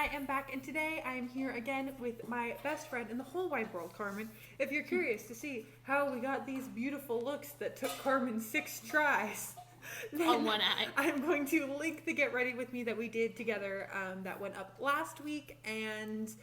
I am back, and today I am here again with my best friend in the whole wide world, Carmen. If you're curious to see how we got these beautiful looks that took Carmen 6 tries, then on one eye, I'm going to link the Get Ready With Me that we did together that went up last week, and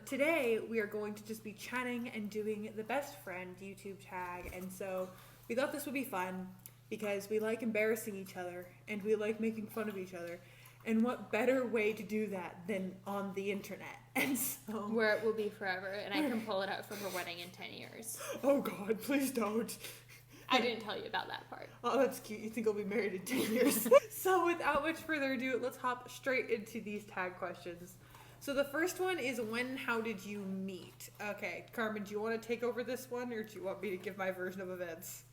today we are going to just be chatting and doing the best friend YouTube tag, and so we thought this would be fun because we like embarrassing each other and we like making fun of each other. And what better way to do that than on the internet? And so, where it will be forever, and I can pull it out for her wedding in 10 years. Oh God, please don't. I didn't tell you about that part. Oh, that's cute. You think I'll be married in 10 years? So without much further ado, let's hop straight into these tag questions. So the first one is, how did you meet? Okay, Carmen, do you want to take over this one, or do you want me to give my version of events?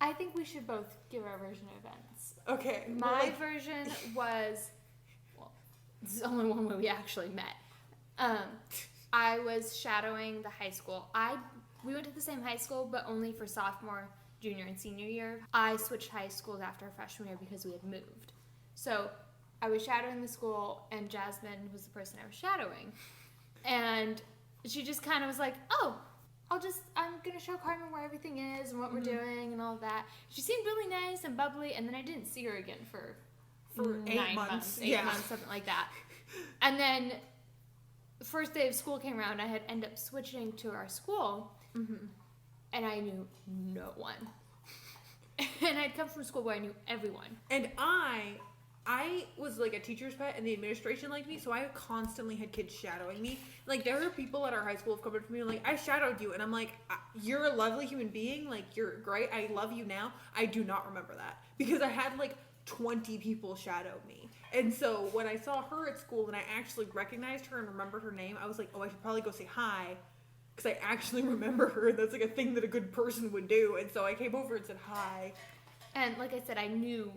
I think we should both give our version of events. Okay. My version was... This is only one way we actually met. I was shadowing the high school. We went to the same high school, but only for sophomore, junior, and senior year. I switched high schools after freshman year because we had moved. So I was shadowing the school, and Jasmine was the person I was shadowing. And she just kind of was like, oh, I'm going to show Carmen where everything is and what we're doing and all of that. She seemed really nice and bubbly, and then I didn't see her again for 8 months. 8 months, something like that. And then the first day of school came around, I had ended up switching to our school, and I knew no one. And I'd come from a school where I knew everyone. And I was like a teacher's pet, and the administration liked me, so I constantly had kids shadowing me. Like, there were people at our high school who have come up to me and like, I shadowed you, and I'm like, you're a lovely human being, like, you're great, I love you now. I do not remember that, because I had like 20 people shadow me. And so when I saw her at school and I actually recognized her and remembered her name, I was like, oh, I should probably go say hi, because I actually remember her. That's like a thing that a good person would do. And so I came over and said hi. And like I said, I knew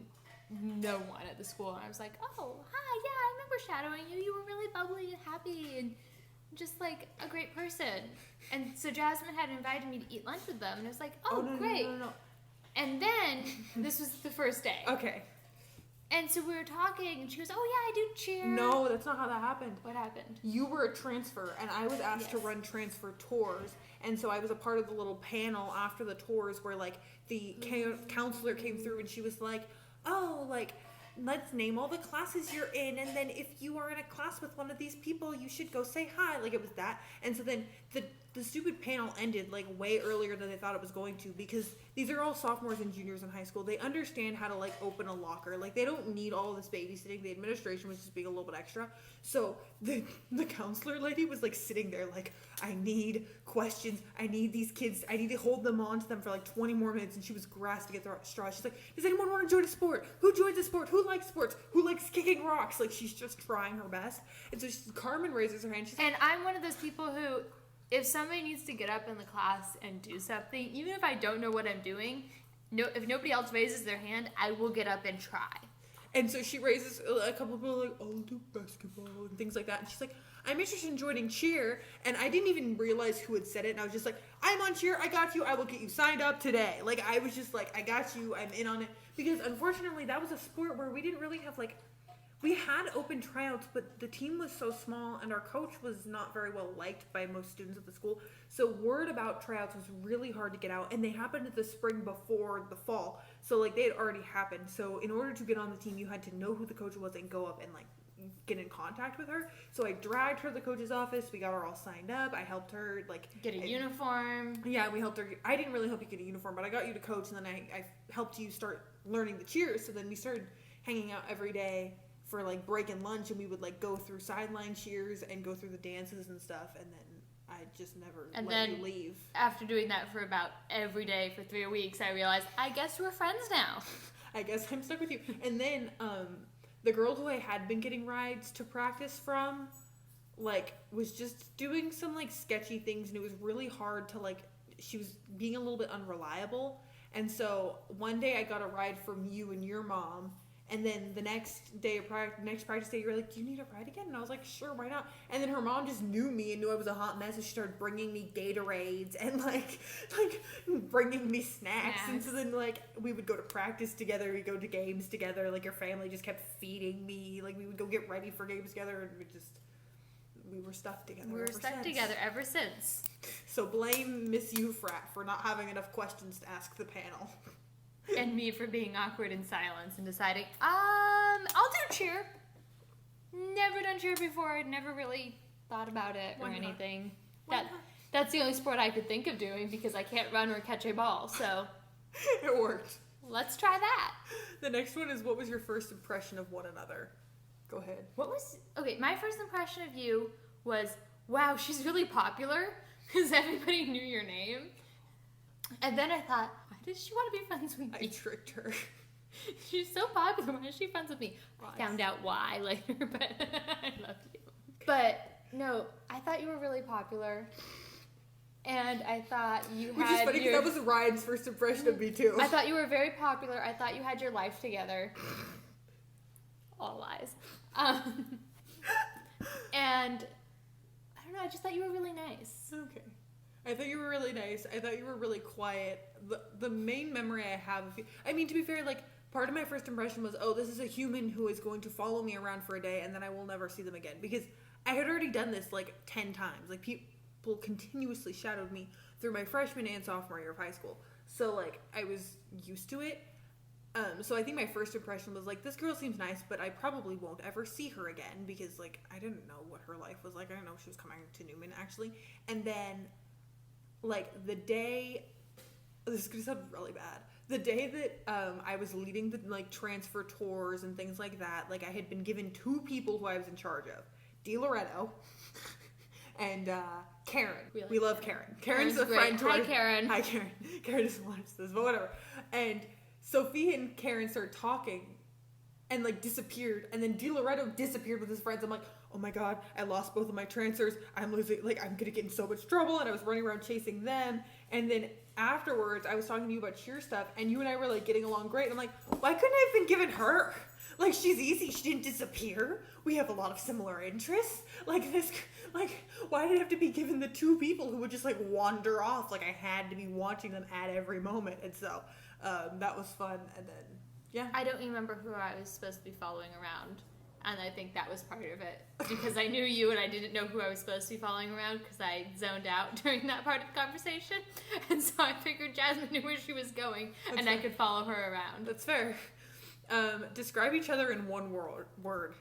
no one at the school, and I was like, oh, hi, yeah, I remember shadowing you. You were really bubbly and happy and just like a great person. And so Jasmine had invited me to eat lunch with them, and I was like, oh, no, great. No. And then this was the first day. Okay. And so we were talking, and she goes, oh, yeah, I do cheer. No, that's not how that happened. What happened? You were a transfer, and I was asked to run transfer tours. And so I was a part of the little panel after the tours where, like, the counselor came through, and she was like, oh, like, let's name all the classes you're in, and then if you are in a class with one of these people, you should go say hi. Like, it was that. And so then the stupid panel ended, like, way earlier than they thought it was going to, because these are all sophomores and juniors in high school. They understand how to, like, open a locker. Like, they don't need all this babysitting. The administration was just being a little bit extra. So the counselor lady was, like, sitting there, like, I need questions. I need these kids. I need to hold them on to them for, like, 20 more minutes. And she was grasping at the straw. She's like, does anyone want to join a sport? Who joins a sport? Who likes sports? Who likes kicking rocks? Like, she's just trying her best. And so Carmen raises her hand. She's like, I'm one of those people who, if somebody needs to get up in the class and do something, even if I don't know what I'm doing, if nobody else raises their hand, I will get up and try. And so she raises a couple of people, like, I'll do basketball and things like that. And she's like, I'm interested in joining cheer. And I didn't even realize who had said it. And I was just like, I'm on cheer. I got you. I will get you signed up today. Like, I was just like, I got you. I'm in on it. Because unfortunately, that was a sport where we didn't really have, like, we had open tryouts, but the team was so small, and our coach was not very well liked by most students at the school. So word about tryouts was really hard to get out, and they happened at the spring before the fall. So, like, they had already happened. So in order to get on the team, you had to know who the coach was and go up and, like, get in contact with her. So I dragged her to the coach's office. We got her all signed up. I helped her, like, get a uniform. Yeah, we helped her. I didn't really help you get a uniform, but I got you to coach, and then I helped you start learning the cheers. So then we started hanging out every day for, like, break and lunch, and we would, like, go through sideline cheers and go through the dances and stuff, and then I just never let you leave. After doing that for about every day for 3 weeks, I realized, I guess we're friends now. I guess I'm stuck with you. And then the girl who I had been getting rides to practice from, like, was just doing some, like, sketchy things, and it was really hard to, like, she was being a little bit unreliable. And so one day I got a ride from you and your mom. And then the next day of next practice day, you were like, do you need a ride again? And I was like, sure, why not? And then her mom just knew me and knew I was a hot mess, and she started bringing me Gatorades and, like bringing me snacks. And so then, like, we would go to practice together, we'd go to games together. Like, your family just kept feeding me. Like, we would go get ready for games together, and we just... we were stuck together. We were stuck together ever since. So blame Miss U Frat for not having enough questions to ask the panel. And me for being awkward in silence and deciding, I'll do cheer. Never done cheer before. Never really thought about it or anything. That's the only sport I could think of doing because I can't run or catch a ball. So it worked. Let's try that. The next one is, what was your first impression of one another? Go ahead. My first impression of you was, wow, she's really popular because everybody knew your name. And then I thought, why does she want to be friends with me? I tricked her. She's so popular. Why is she friends with me? I found out why later, but I love you. But no, I thought you were really popular. And I thought you had... Which is funny because that was Ryan's first impression of me too. I thought you were very popular. I thought you had your life together. All lies. And I don't know, I just thought you were really nice. Okay. I thought you were really nice. I thought you were really quiet. The main memory I have of you... I mean, to be fair, like, part of my first impression was, oh, this is a human who is going to follow me around for a day and then I will never see them again. Because I had already done this, like, 10 times. Like, people continuously shadowed me through my freshman and sophomore year of high school. So, like, I was used to it. So I think my first impression was, like, this girl seems nice, but I probably won't ever see her again because, like, I didn't know what her life was like. I didn't know she was coming to Newman, actually. And then, like, the day... This is going to sound really bad. The day that I was leading the, like, transfer tours and things like that, like, I had been given 2 people who I was in charge of. DiLoretto and Karen. We love Karen. Karen's a friend. Hi, Karen. Hi, Karen. Karen doesn't watch this, but whatever. And Sophie and Karen started talking and, like, disappeared. And then DiLoretto disappeared with his friends. I'm like, oh my god, I lost both of my transfers. I'm losing, like, I'm gonna get in so much trouble. And I was running around chasing them. And then afterwards, I was talking to you about cheer stuff. And you and I were, like, getting along great. And I'm like, why couldn't I have been given her? Like, she's easy. She didn't disappear. We have a lot of similar interests. Like, this, like, why did it have to be given the 2 people who would just, like, wander off? Like, I had to be watching them at every moment. And so, that was fun. And then, yeah. I don't remember who I was supposed to be following around. And I think that was part of it. Because I knew you and I didn't know who I was supposed to be following around because I zoned out during that part of the conversation. And so I figured Jasmine knew where she was going and fair. I could follow her around. That's fair. Describe each other in one word.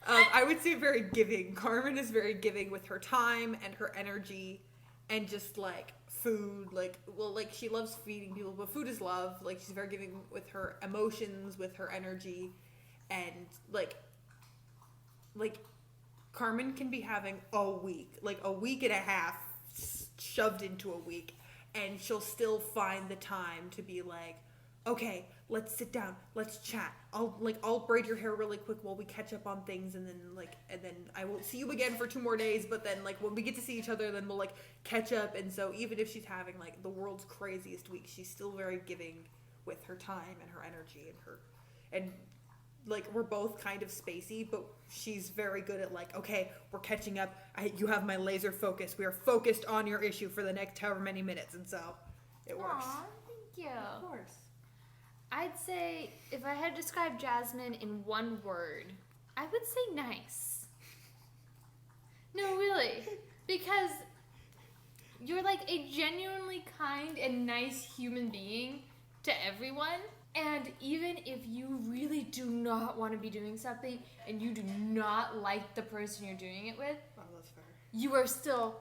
I would say very giving. Carmen is very giving with her time and her energy and just, like, food. Like, well, like, she loves feeding people, but food is love. Like, she's very giving with her emotions, with her energy. And, like, Carmen can be having a week and a half shoved into a week, and she'll still find the time to be like, okay, let's sit down, let's chat. I'll braid your hair really quick while we catch up on things, and then I won't see you again for 2 more days, but then, like, when we get to see each other, then we'll, like, catch up. And so even if she's having, like, the world's craziest week, she's still very giving with her time and her energy and like, we're both kind of spacey, but she's very good at, like, okay, we're catching up. You have my laser focus. We are focused on your issue for the next however many minutes, and so it works. Aw, thank you. Of course. I'd say, if I had to describe Jasmine in one word, I would say nice. No, really. Because you're, like, a genuinely kind and nice human being to everyone. And even if you really do not want to be doing something and you do not like the person you're doing it with, oh, that's fair. You are still,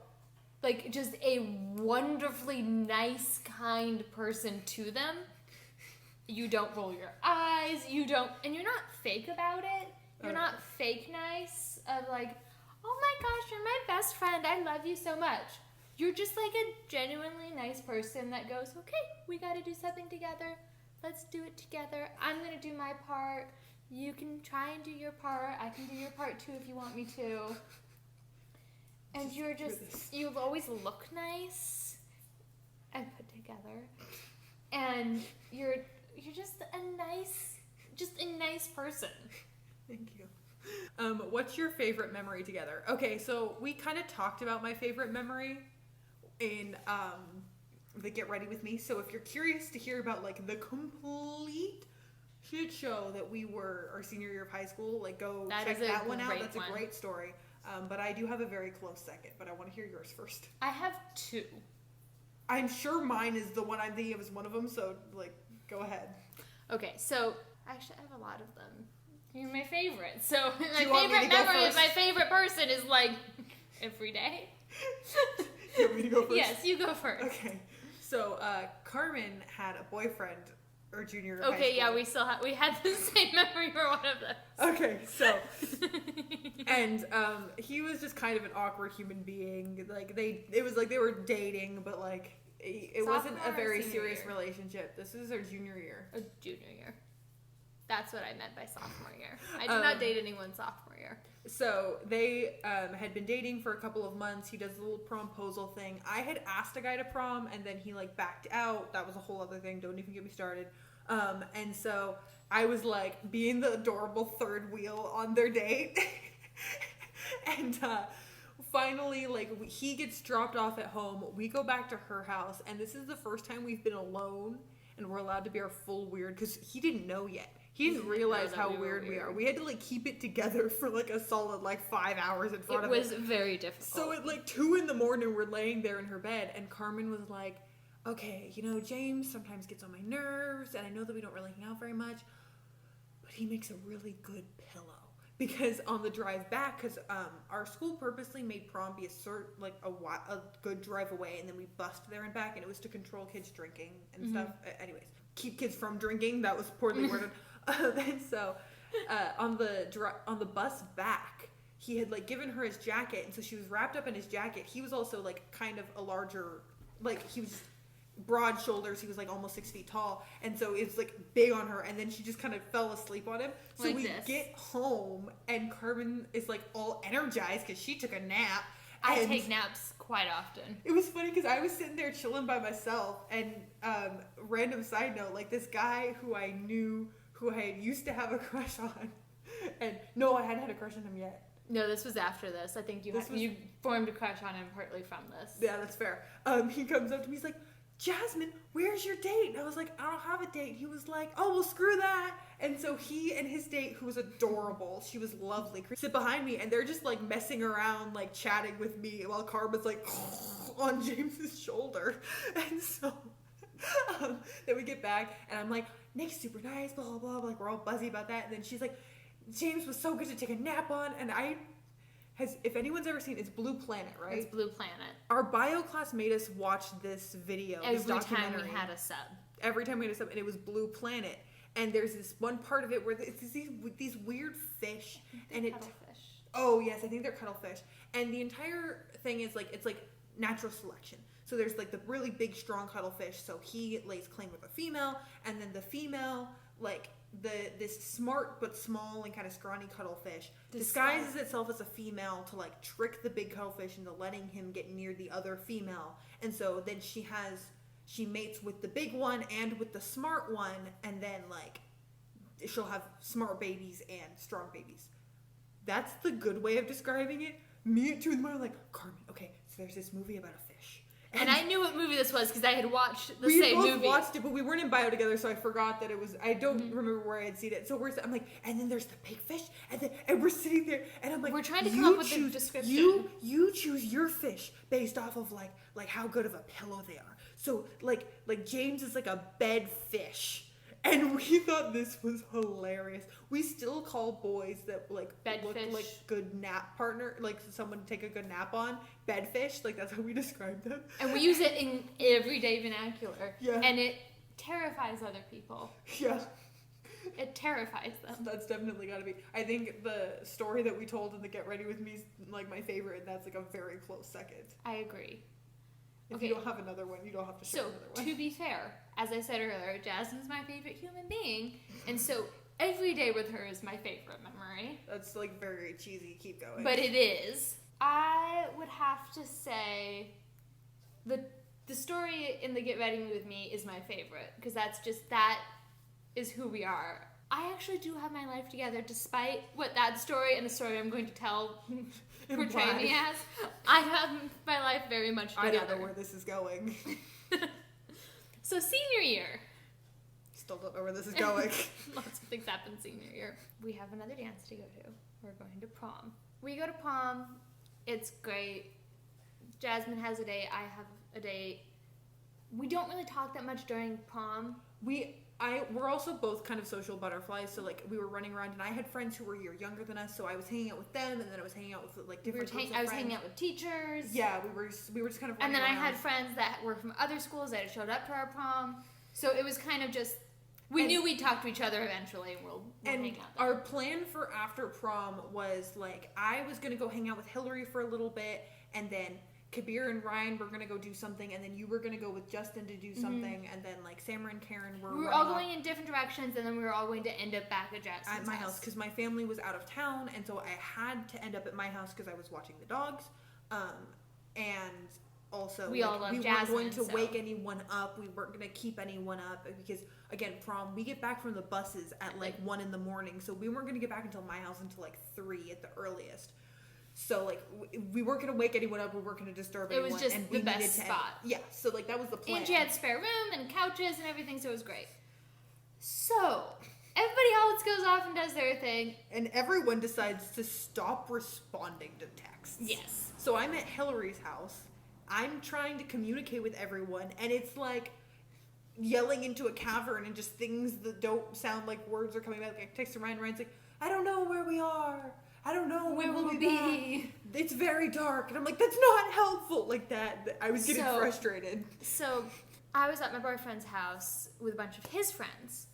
like, just a wonderfully nice, kind person to them. You don't roll your eyes, and you're not fake about it. You're not fake nice of, like, oh my gosh, you're my best friend, I love you so much. You're just, like, a genuinely nice person that goes, okay, we gotta do something together. Let's do it together. I'm going to do my part. You can try and do your part. I can do your part too if you want me to. And you always look nice and put together. And you're just a nice person. Thank you. What's your favorite memory together? Okay, so we kind of talked about my favorite memory in the Get Ready With Me. So if you're curious to hear about, like, the complete shit show that we were our senior year of high school, like, go check that one out. That's a great story. But I do have a very close second, but I want to hear yours first. I have 2. I'm sure mine is the one I'm thinking of as one of them, so, like, go ahead. Okay, so actually I have a lot of them. You're my favorite. So my want me to favorite go memory of first? my favorite person is like every day. You want me to go first? Yes, you go first. Okay. So, Carmen had a boyfriend her junior year of high Okay, school. yeah, we had the same memory for one of them. Okay, so, and he was just kind of an awkward human being. Like it was like they were dating, but like it wasn't a Sophomore or very senior serious year? relationship. This is their junior year. A junior year. That's what I meant by sophomore year. I did not date anyone sophomore year. So they had been dating for a couple of months. He does the little promposal thing. I had asked a guy to prom, and then he like backed out. That was a whole other thing. Don't even get me started. And so I was like being the adorable third wheel on their date. And finally, like he gets dropped off at home. We go back to her house, and this is the first time we've been alone, and we're allowed to be our full weird because he didn't know yet. He didn't realize how weird we are. We had to like keep it together for like a solid like 5 hours in front of him. It was very difficult. So at like 2 a.m, we're laying there in her bed, and Carmen was like, okay, you know, James sometimes gets on my nerves, and I know that we don't really hang out very much, but he makes a really good pillow. Because on the drive back, because our school purposely made prom be a good drive away, and then we bussed there and back, and it was to control kids drinking and stuff. Anyways, keep kids from drinking. That was poorly worded. And so on the bus back, he had like given her his jacket, and so she was wrapped up in his jacket. He was also like kind of a larger, like he was broad shoulders. He was like almost 6 feet tall, and so it's like big on her. And then she just kind of fell asleep on him. So like we this. get home, and Carmen is like all energized because she took a nap. I And take naps quite often. it was funny because I was sitting there chilling by myself, and random side note, like this guy who I knew, who I used to have a crush on, and no, I hadn't had a crush on him yet. No, this was after this. I think you formed a crush on him partly from this. Yeah, that's fair. He comes up to me, he's like, Jasmine, where's your date? And I was like, I don't have a date. He was like, oh, well, screw that. And so he and his date, who was adorable, she was lovely, sit behind me, and they're just like messing around, like chatting with me while Carmen's like on James's shoulder. And so then we get back, and I'm like, Nick's super nice, blah, blah, blah. Like, we're all buzzy about that. And then she's like, James was so good to take a nap on. And if anyone's ever seen, it's Blue Planet, right? It's Blue Planet. Our bio class made us watch this video, this Every time documentary. we had a sub. Every time we had a sub, and it was Blue Planet. And there's this one part of it where it's these weird fish, and Cuttlefish. Oh yes, I think they're cuttlefish. And the entire thing is like, it's like natural selection. So there's like the really big, strong cuttlefish. So he lays claim with a female, and then the female, like this smart but small and kind of scrawny cuttlefish, disguises itself as a female to like trick the big cuttlefish into letting him get near the other female. And so then she mates with the big one and with the smart one, and then like she'll have smart babies and strong babies. That's the good way of describing it. Me at 2 in the morning, like, Carmen, okay, so there's this movie about a fish. And I knew what movie this was because I had watched the we same both movie. watched it, but we weren't in bio together, so I forgot that it was. I don't remember where I had seen it. So I'm like, and then there's the big fish, and we're sitting there, and I'm like, We're trying to come up with the description. You choose your fish based off of like how good of a pillow they are. So like James is like a bed fish. And we thought this was hilarious. We still call boys that like look Bedfish. like good nap partner, like someone to take a good nap on, bedfish. Like that's how we describe them. And we use it in everyday vernacular. Yeah. And it terrifies other people. Yeah, It terrifies them. that's definitely got to be. I think the story that we told in the Get Ready With Me is like my favorite, and that's like a very close second. I agree. If Okay. you don't have another one, you don't have to share So, another one. to be fair, as I said earlier, Jasmine's my favorite human being. And so, every day with her is my favorite memory. That's like very cheesy. Keep going. But it is. I would have to say the story in the Get Ready With Me is my favorite. Because that is who we are. I actually do have my life together, despite what that story and the story I'm going to tell portray me as. I have my life very much together. I don't know where this is going. So senior year. Still don't know where this is going. Lots of things happen senior year. We have another dance to go to. We're going to prom. we go to prom. It's great. Jasmine has a date. I have a date. We don't really talk that much during prom. We're also both kind of social butterflies, so like we were running around, and I had friends who were a year younger than us, so I was hanging out with them, and then I was hanging out with like different groups of friends. I was hanging out with teachers. Yeah, we were just kind of. And then around. I had friends that were from other schools that had showed up to our prom, so it was kind of just we knew we'd talk to each other eventually, and we'll hang out there. Our plan for after prom was like I was gonna go hang out with Hillary for a little bit, and then Kabir and Ryan were gonna go do something, and then you were gonna go with Justin to do something, and then like Samara and Karen we were all going in different directions, and then we were all going to end up back at Jackson's at my house because my family was out of town, and so I had to end up at my house because I was watching the dogs, and also we weren't going to wake anyone up. We weren't gonna keep anyone up because again, prom we get back from the buses at like 1 a.m, so we weren't gonna get back until my house until like 3 at the earliest. So, like, we weren't going to wake anyone up. We weren't going to disturb anyone. It was just the best spot. Yeah, so, like, that was the plan. And she had spare room and couches and everything, so it was great. So, everybody else goes off and does their thing. And everyone decides to stop responding to texts. Yes. So, I'm at Hillary's house. I'm trying to communicate with everyone, and it's, like, yelling into a cavern and just things that don't sound like words are coming back. Like, I text Ryan. Ryan's like, I don't know where we are. I don't know where we'll be. It's very dark. And I'm like, that's not helpful. Like that. I was getting frustrated. So I was at my boyfriend's house with a bunch of his friends.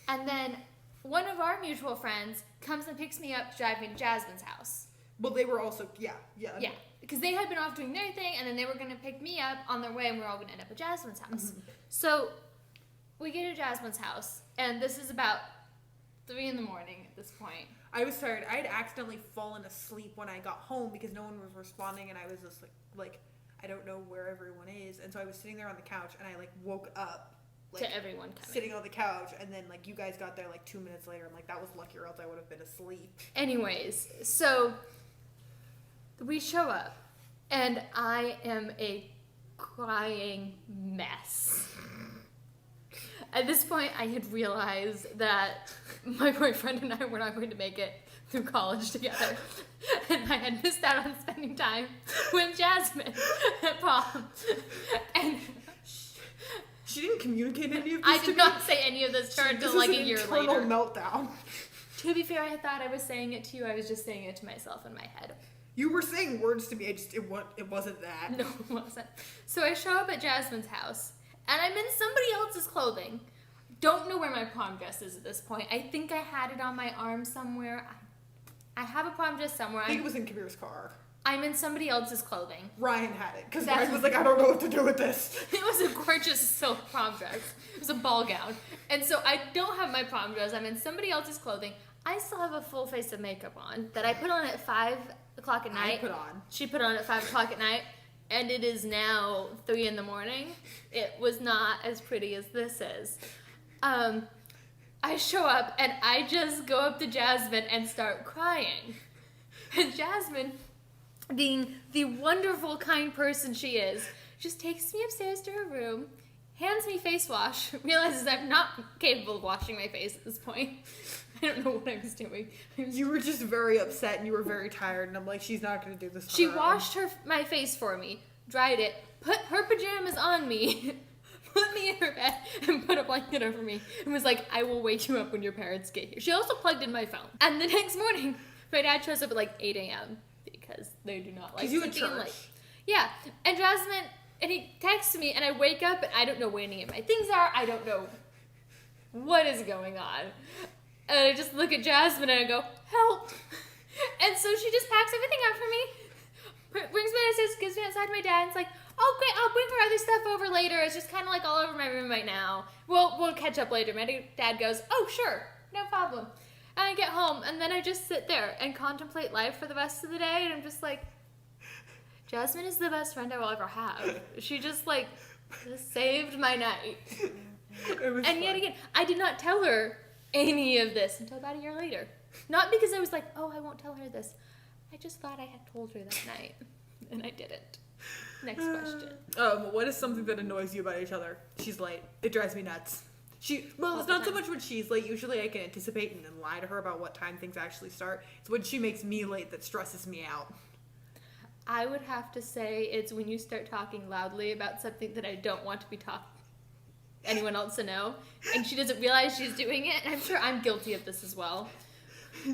And then one of our mutual friends comes and picks me up to drive me to Jasmine's house. Well, they were also, yeah. Yeah, because they had been off doing their thing, and then they were going to pick me up on their way, and we were all going to end up at Jasmine's house. Mm-hmm. So we get to Jasmine's house, and this is about 3 a.m. at this point. I was tired. I had accidentally fallen asleep when I got home because no one was responding, and I was just like I don't know where everyone is, and so I was sitting there on the couch, and I like woke up like, to everyone coming. Sitting on the couch, and then like you guys got there like 2 minutes later. I'm like, that was lucky, or else I would have been asleep. Anyways, so we show up, and I am a crying mess. At this point, I had realized that my boyfriend and I were not going to make it through college together. And I had missed out on spending time with Jasmine at prom. And she didn't communicate any of this I did not say any of this to her until like a year later. This is an internal meltdown. To be fair, I thought I was saying it to you. I was just saying it to myself in my head. You were saying words to me. It wasn't that. No, it wasn't. So I show up at Jasmine's house. And I'm in somebody else's clothing. Don't know where my prom dress is at this point. I think I had it on my arm somewhere. I have a prom dress somewhere. I think it was in Kabir's car. I'm in somebody else's clothing. Ryan had it. Because Ryan was like, I don't know what to do with this. It was a gorgeous silk prom dress. It was a ball gown. And so I don't have my prom dress. I'm in somebody else's clothing. I still have a full face of makeup on that I put on at 5 o'clock at night. She put on at 5 o'clock at night. And it is now 3 a.m. It was not as pretty as this is. I show up and I just go up to Jasmine and start crying. And Jasmine, being the wonderful, kind person she is, just takes me upstairs to her room, hands me face wash, realizes I'm not capable of washing my face at this point. I don't know what I was doing. You were just very upset and you were very tired, and I'm like, she's not going to do this. She washed my face for me, dried it, put her pajamas on me, put me in her bed, and put a blanket over me, and was like, I will wake you up when your parents get here. She also plugged in my phone. And the next morning, my dad shows up at like 8 a.m. because they do not like to be late. Yeah, and Jasmine, and he texts me, and I wake up, and I don't know where any of my things are. I don't know what is going on. And I just look at Jasmine, and I go, help. And so she just packs everything up for me, brings me downstairs, gives me outside to my dad, and it's like, oh great, I'll bring her other stuff over later. It's just kind of like all over my room right now. We'll catch up later. My dad goes, oh sure, no problem. And I get home, and then I just sit there and contemplate life for the rest of the day, and I'm just like, Jasmine is the best friend I will ever have. She just like saved my night. And yet again, I did not tell her any of this until about a year later. Not because I was like, oh, I won't tell her this. I just thought I had told her that night, and I didn't. Next question. What is something that annoys you about each other? She's late. It drives me nuts. Well, it's not so much when she's late. Usually I can anticipate and then lie to her about what time things actually start. It's when she makes me late that stresses me out. I would have to say it's when you start talking loudly about something that I don't want to be anyone else to know, and she doesn't realize she's doing it, and I'm sure I'm guilty of this as well.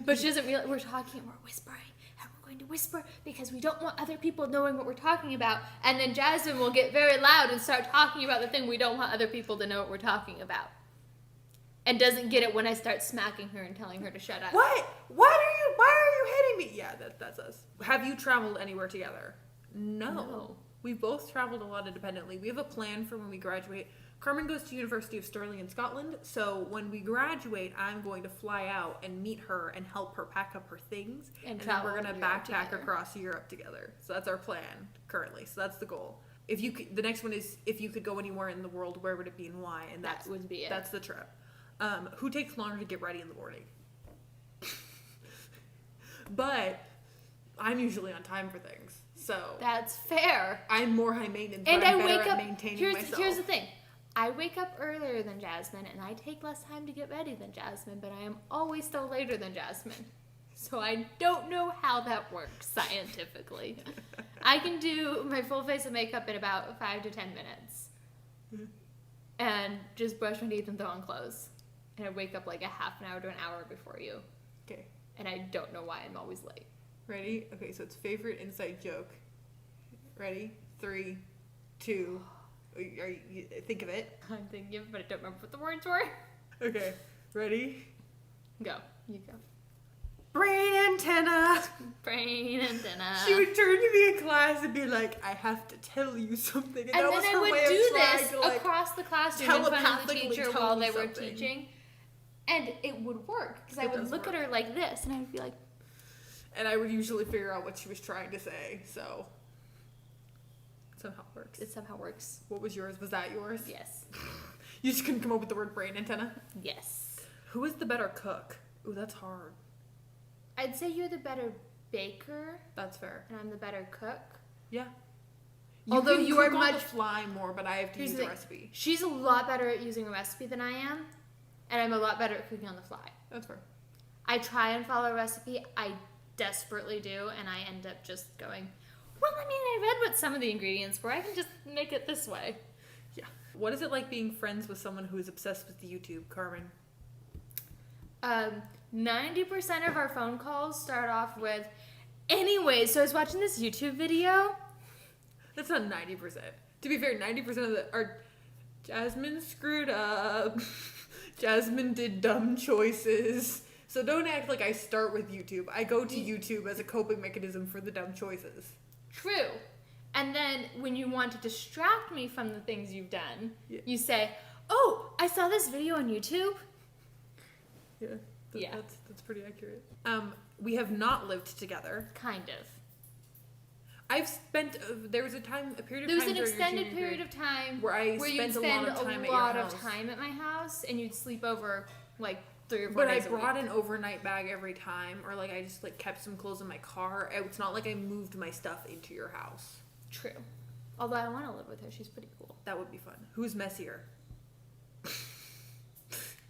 But she doesn't realize we're talking, we're whispering, and we're going to whisper because we don't want other people knowing what we're talking about, and then Jasmine will get very loud and start talking about the thing we don't want other people to know what we're talking about. And doesn't get it when I start smacking her and telling her to shut up. What? Why are you hitting me? Yeah, that's us. Have you traveled anywhere together? No. We both traveled a lot independently. We have a plan for when we graduate. Carmen goes to University of Stirling in Scotland, so when we graduate, I'm going to fly out and meet her and help her pack up her things, and then we're gonna backpack across Europe together. So that's our plan currently. So that's the goal. The next one is if you could go anywhere in the world, where would it be and why? And that would be it. That's the trip. Who takes longer to get ready in the morning? But I'm usually on time for things, so that's fair. I'm more high maintenance, and I'm I wake up. Maintaining myself. Here's the thing. I wake up earlier than Jasmine, and I take less time to get ready than Jasmine, but I am always still later than Jasmine. So I don't know how that works scientifically. I can do my full face of makeup in about 5 to 10 minutes. Mm-hmm. And just brush my teeth and throw on clothes. And I wake up like a half an hour to an hour before you. Okay. And I don't know why I'm always late. Ready? Okay, so it's favorite inside joke. Ready? 3, 2... you think of it. I'm thinking of it, but I don't remember what the words were. Okay, ready? Go. You go. Brain antenna. Brain antenna. She would turn to me in class and be like, I have to tell you something. And that then was I her would way do of trying this to, like, across the classroom in front of the teacher while they were something. teaching. And it would work, because I would look at her like this, and I would be like... And I would usually figure out what she was trying to say, so... Somehow works. It somehow works. What was yours? Was that yours? Yes. You just couldn't come up with the word brain antenna? Yes. Who is the better cook? Ooh, that's hard. I'd say you're the better baker. That's fair. And I'm the better cook. Yeah. Although you are much... on the fly more, but I have to use the recipe. She's a lot better at using a recipe than I am, and I'm a lot better at cooking on the fly. That's fair. I try and follow a recipe. I desperately do, and I end up just going... Well, I mean, I read what some of the ingredients were. I can just make it this way. Yeah. What is it like being friends with someone who is obsessed with YouTube, Carmen? 90% of our phone calls start off with, anyway, so I was watching this YouTube video. That's not 90%. To be fair, 90% are Jasmine screwed up. Jasmine did dumb choices. So don't act like I start with YouTube. I go to YouTube as a coping mechanism for the dumb choices. True. And then when you want to distract me from the things you've done, you say, oh, I saw this video on YouTube. Yeah, that's pretty accurate. We have not lived together. Kind of. I've spent, there was a period of time. There was an extended period of time where you'd spend a lot of time at my house, and you'd sleep over like 3 or 4 but days I brought an overnight bag every time, or like I just like kept some clothes in my car. It's not like I moved my stuff into your house. True. Although I want to live with her, she's pretty cool. That would be fun. Who's messier?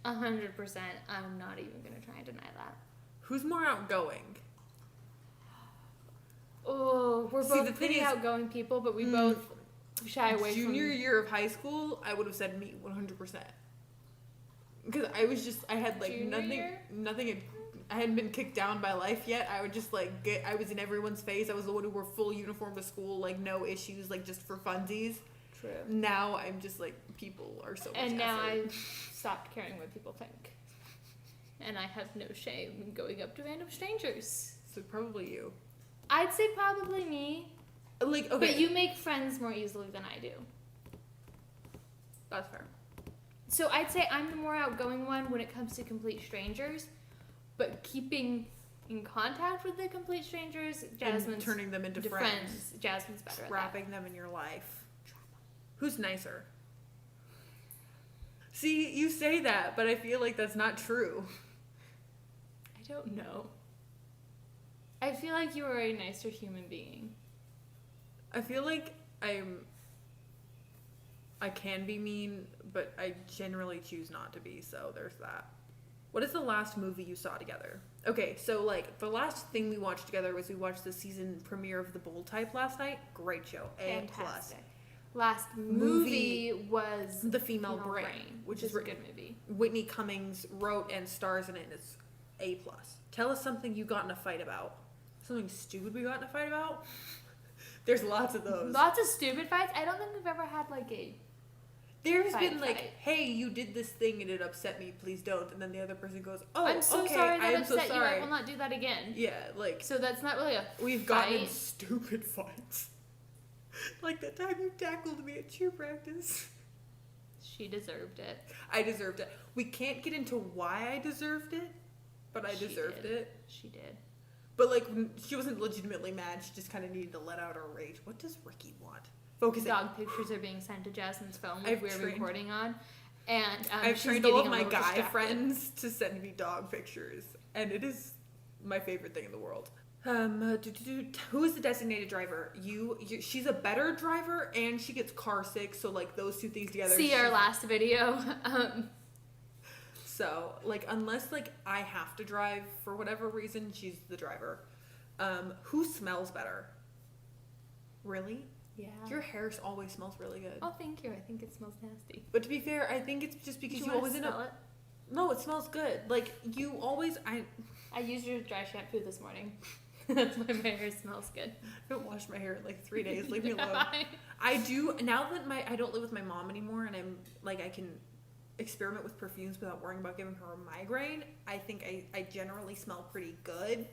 100%. I'm not even gonna try and deny that. Who's more outgoing? Oh, we're both pretty outgoing people, but we both shy away from... Junior year of high school, I would have said me 100%. Because I had like nothing. I hadn't been kicked down by life yet. I would just like I was in everyone's face. I was the one who wore full uniform to school, like no issues, like just for funsies. True. Now I'm just like, people are so much And now effort. I've stopped caring what people think. And I have no shame in going up to random strangers. So probably you. I'd say probably me. Like, okay. But you make friends more easily than I do. That's fair. So I'd say I'm the more outgoing one when it comes to complete strangers. But keeping in contact with the complete strangers, Jasmine's... And turning them into friends. Jasmine's better at that. Trapping them in your life. Who's nicer? See, you say that, but I feel like that's not true. I don't know. I feel like you are a nicer human being. I feel like I'm I can be mean, but I generally choose not to be, so there's that. What is the last movie you saw together? Okay, so like the last thing we watched together was we watched the season premiere of The Bold Type last night. Great show. A+. Fantastic. Last movie was The Female Brain, which is a good movie. Whitney Cummings wrote and stars in it, and it's A+. Tell us something you got in a fight about. Something stupid we got in a fight about? There's lots of those. Lots of stupid fights. I don't think we've ever had like a There's been like, hey, you did this thing and it upset me, please don't. And then the other person goes, oh, I'm so okay, sorry that I am upset so you. sorry. I will not do that again. Yeah, like, so that's not really a we've fight. gotten in stupid fights. Like that time you tackled me at cheer practice. She deserved it. I deserved it. We can't get into why I deserved it, but I deserved it. She did. But like, she wasn't legitimately mad. She just kind of needed to let out her rage. What does Ricky want? Focus. Dog pictures are being sent to Jasmine's phone, which we're recording on. And I've trained all of my guy friends to send me dog pictures, and it is my favorite thing in the world. Who is the designated driver? You. She's a better driver, and she gets car sick. So like those two things together. See our last video. So like unless like I have to drive for whatever reason, she's the driver. Who smells better? Really? Yeah. Your hair always smells really good. Oh, thank you. I think it smells nasty. But to be fair, I think it's just because you always end up. It? No, it smells good. Like you always. I used your dry shampoo this morning. That's why my hair smells good. I haven't washed my hair in like 3 days. Leave me alone. I do now that I don't live with my mom anymore, and I'm like I can experiment with perfumes without worrying about giving her a migraine. I think I generally smell pretty good,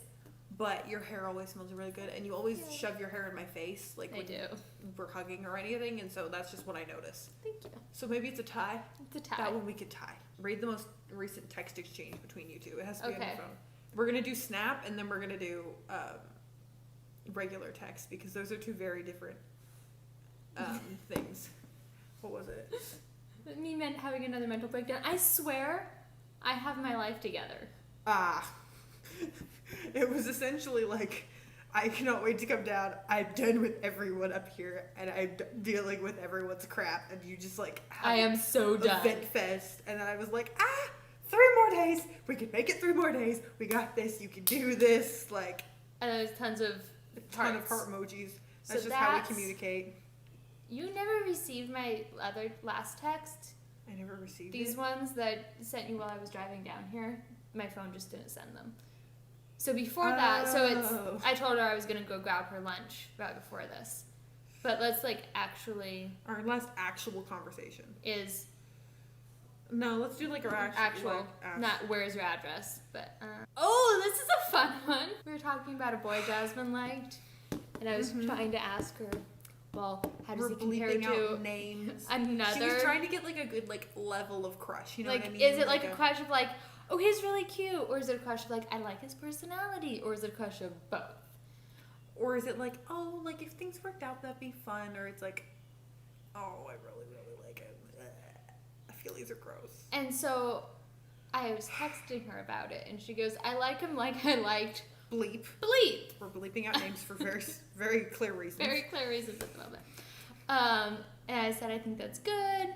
but your hair always smells really good, and you always shove your hair in my face like when we're hugging or anything, and so that's just what I notice. Thank you. So maybe it's a tie. It's a tie. That one we could tie. Read the most recent text exchange between you two. It has to be on the phone. We're gonna do Snap, and then we're gonna do regular text because those are two very different things. What was it? Me having another mental breakdown. I swear, I have my life together. It was essentially like, I cannot wait to come down. I'm done with everyone up here, and I'm dealing with everyone's crap, and you just like I am so done. Vent fest, and then I was like, 3 more days. We can make it 3 more days. We got this. You can do this. Like, and there's tons of heart emojis. That's just how we communicate. You never received my last text. I never received these ones that I sent you while I was driving down here. My phone just didn't send them. So before that, I told her I was gonna go grab her lunch right before this. But let's our last actual conversation is. No, let's do like our actual. Not where's your address, but. Oh, this is a fun one. We were talking about a boy Jasmine liked, and I was trying to ask her. Well, how does he compare to names? Another? She was trying to get like a good like level of crush. You know what I mean? Is it like a crush of like, oh, he's really cute, or is it a crush of like, I like his personality, or is it a crush of both? Or is it like, oh, like if things worked out, that'd be fun, or it's like, oh, I really, really like him. I feel these are gross. And so, I was texting her about it, and she goes, I like him like I liked. Bleep. We're bleeping out names for very, very clear reasons. Very clear reasons at the moment. And I said, I think that's good.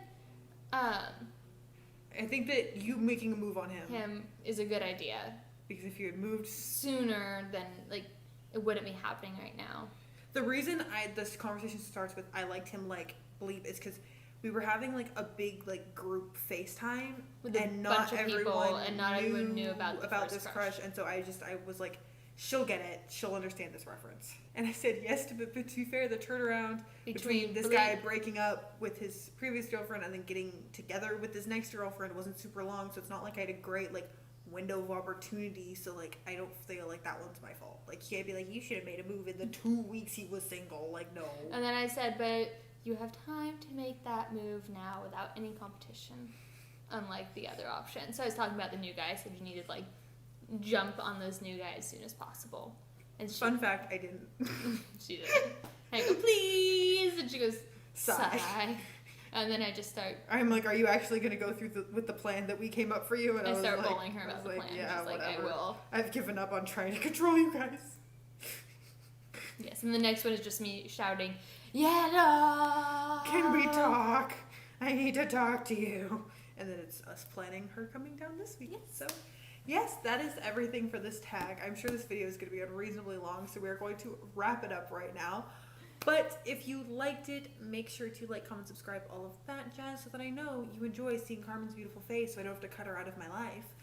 I think that you making a move on him is a good idea. Because if you had moved sooner, then like it wouldn't be happening right now. The reason this conversation starts with I liked him like bleep is because we were having like a big like group FaceTime with and not everyone knew about this crush, and so I was like, she'll get it, she'll understand this reference. And I said yes to, but to be fair, the turnaround between this guy breaking up with his previous girlfriend and then getting together with his next girlfriend wasn't super long, so it's not like I had a great like window of opportunity, so like I don't feel like that one's my fault. Like he can't be like, you should have made a move in the 2 weeks he was single. Like, no. And then I said, but you have time to make that move now without any competition, unlike the other option. So I was talking about the new guy, so you needed like jump on this new guy as soon as possible. And fun fact, I didn't. She did. And I go, please, and she goes, sigh. And then I just start. I'm like, are you actually going to go through with the plan that we came up for you? And I start bullying her about the plan. Yeah, she's like, I will. I've given up on trying to control you guys. Yes, and the next one is just me shouting, Yellow! Can we talk? I need to talk to you. And then it's us planning her coming down this week. Yes. So, yes, that is everything for this tag. I'm sure this video is going to be unreasonably long, so we're going to wrap it up right now. But if you liked it, make sure to like, comment, subscribe, all of that jazz, so that I know you enjoy seeing Carmen's beautiful face, so I don't have to cut her out of my life.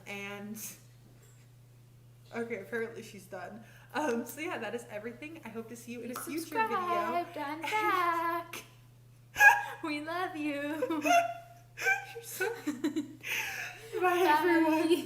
And okay, apparently she's done. So yeah, that is everything. I hope to see you in a future video. I'm back. We love you. Bye, everyone.